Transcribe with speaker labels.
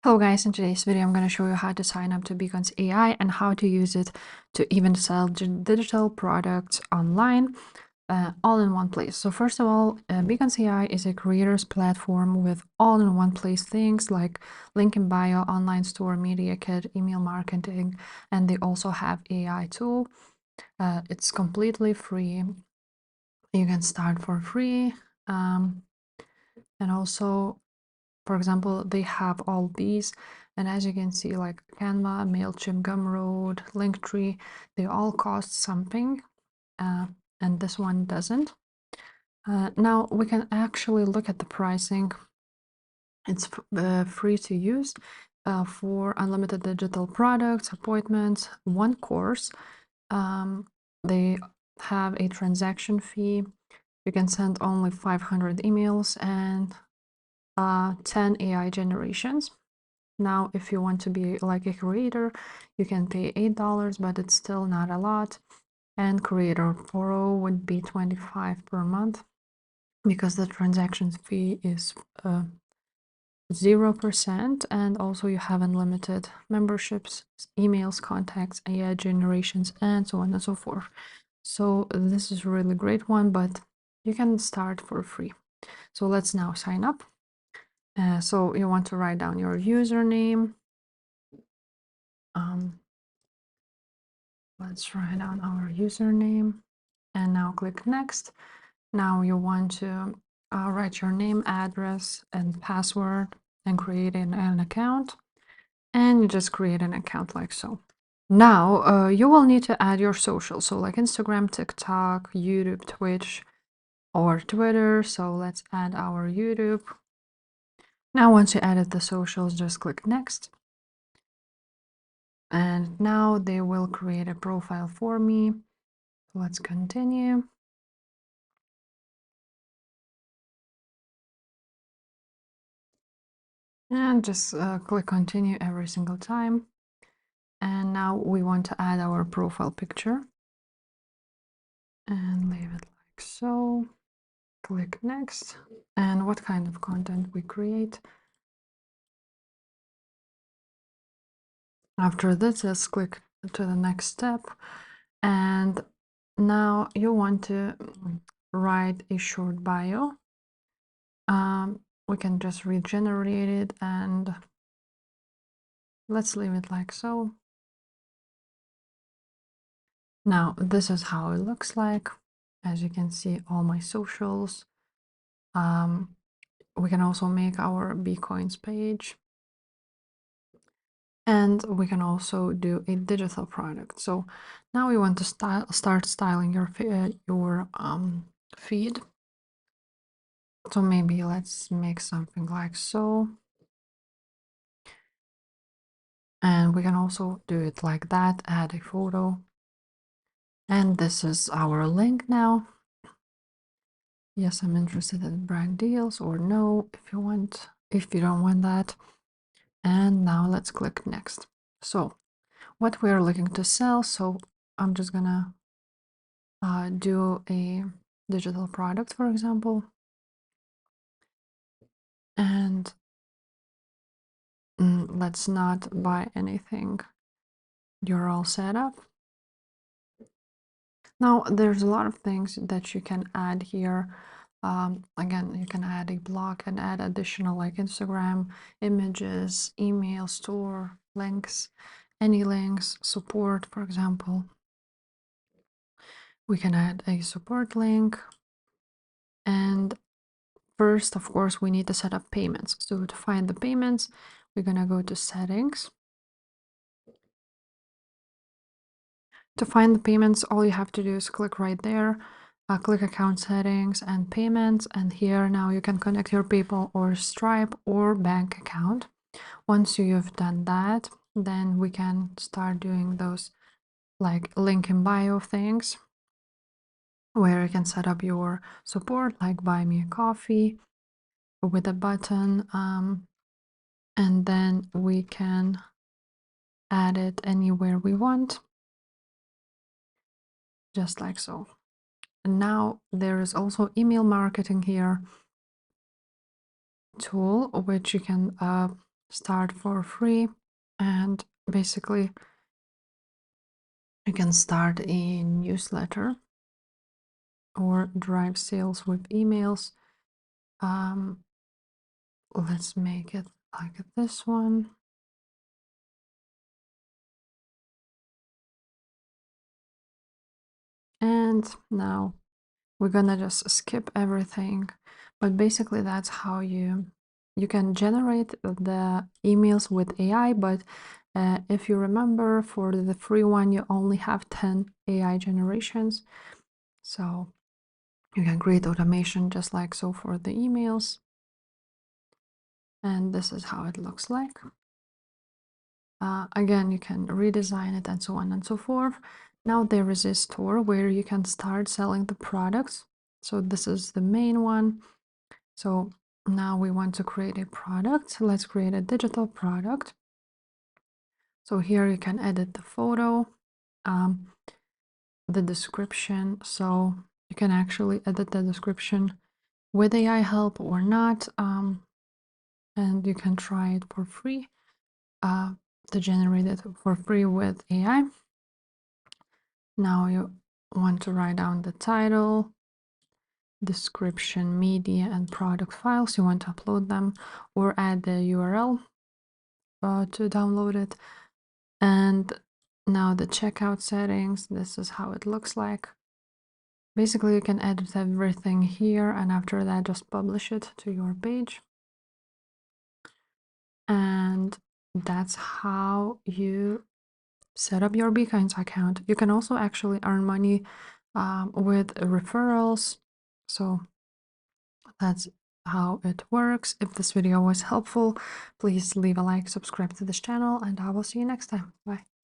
Speaker 1: Hello guys, in today's video I'm going to show you how to sign up to Beacons AI and how to use it to even sell digital products online all in one place. So first of all, Beacons AI is a creators platform with all in one place things like link in bio, online store, media kit, email marketing, and they also have AI tool. It's completely free. You can start for free. And also, for example, they have all these, and as you can see, like Canva, MailChimp, Gumroad, Linktree, they all cost something, and this one doesn't. Now we can actually look at the pricing. It's free to use for unlimited digital products, appointments, one course. They have a transaction fee. You can send only 500 emails and 10 AI generations. Now, if you want to be like a creator, you can pay $8, but it's still not a lot. And Creator Pro would be 25 per month because the transaction fee is 0%. And also you have unlimited memberships, emails, contacts, AI generations, and so on and so forth. So this is a really great one, but you can start for free. So let's now sign up. So you want to write down your username. Let's write down our username and now click next. Now you want to write your name, address, and password and create an account. And you just create an account like so. Now you will need to add your social, so like Instagram, TikTok, YouTube, Twitch, or Twitter. So let's add our YouTube. Now once you added the socials, just click next. And now they will create a profile for me. Let's continue. And just click continue every single time. And now we want to add our profile picture and leave it like so. Click next. And what kind of content we create. After this, just click to the next step. And now you want to write a short bio. We can just regenerate it and let's leave it like so. Now this is how it looks like. As you can see, all my socials. We can also make our Bitcoins page. And we can also do a digital product. So now we want to start styling your feed. So maybe let's make something like so. And we can also do it like that, add a photo. And this is our link now. Yes, I'm interested in brand deals, or no, if you want, if you don't want that. And now let's click next. So what we're looking to sell. So I'm just gonna do a digital product, for example. And let's not buy anything. You're all set up. Now, there's a lot of things that you can add here. Again, you can add a blog and add additional like Instagram, images, email, store, links, any links, support, for example. We can add a support link. And first, of course, we need to set up payments. So to find the payments, we're going to go to settings. To find the payments, all you have to do is click right there, click account settings and payments, and here now you can connect your PayPal or Stripe or bank account. Once you've done that, then we can start doing those like link in bio things where you can set up your support, like buy me a coffee with a button, and then we can add it anywhere we want, just like so. And now there is also email marketing here tool, which you can start for free, and basically you can start a newsletter or drive sales with emails. Let's make it like this one. And now we're gonna just skip everything, but basically that's how you can generate the emails with AI. But if you remember, for the free one you only have 10 AI generations, so you can create automation just like so for the emails. And this is how it looks like. Again, you can redesign it and so on and so forth. Now there is a store where you can start selling the products. So this is the main one. So now we want to create a product. So let's create a digital product. So here you can edit the photo, the description. So you can actually edit the description with AI help or not. And you can try it for free, to generate it for free with AI. Now you want to write down the title, description, media, and product files. You want to upload them or add the URL to download it. And now the checkout settings, this is how it looks like. Basically, you can edit everything here, and after that, just publish it to your page. And that's how you set up your Beacons account. You can also actually earn money with referrals. So that's how it works. If this video was helpful, please leave a like, subscribe to this channel, and I will see you next time. Bye.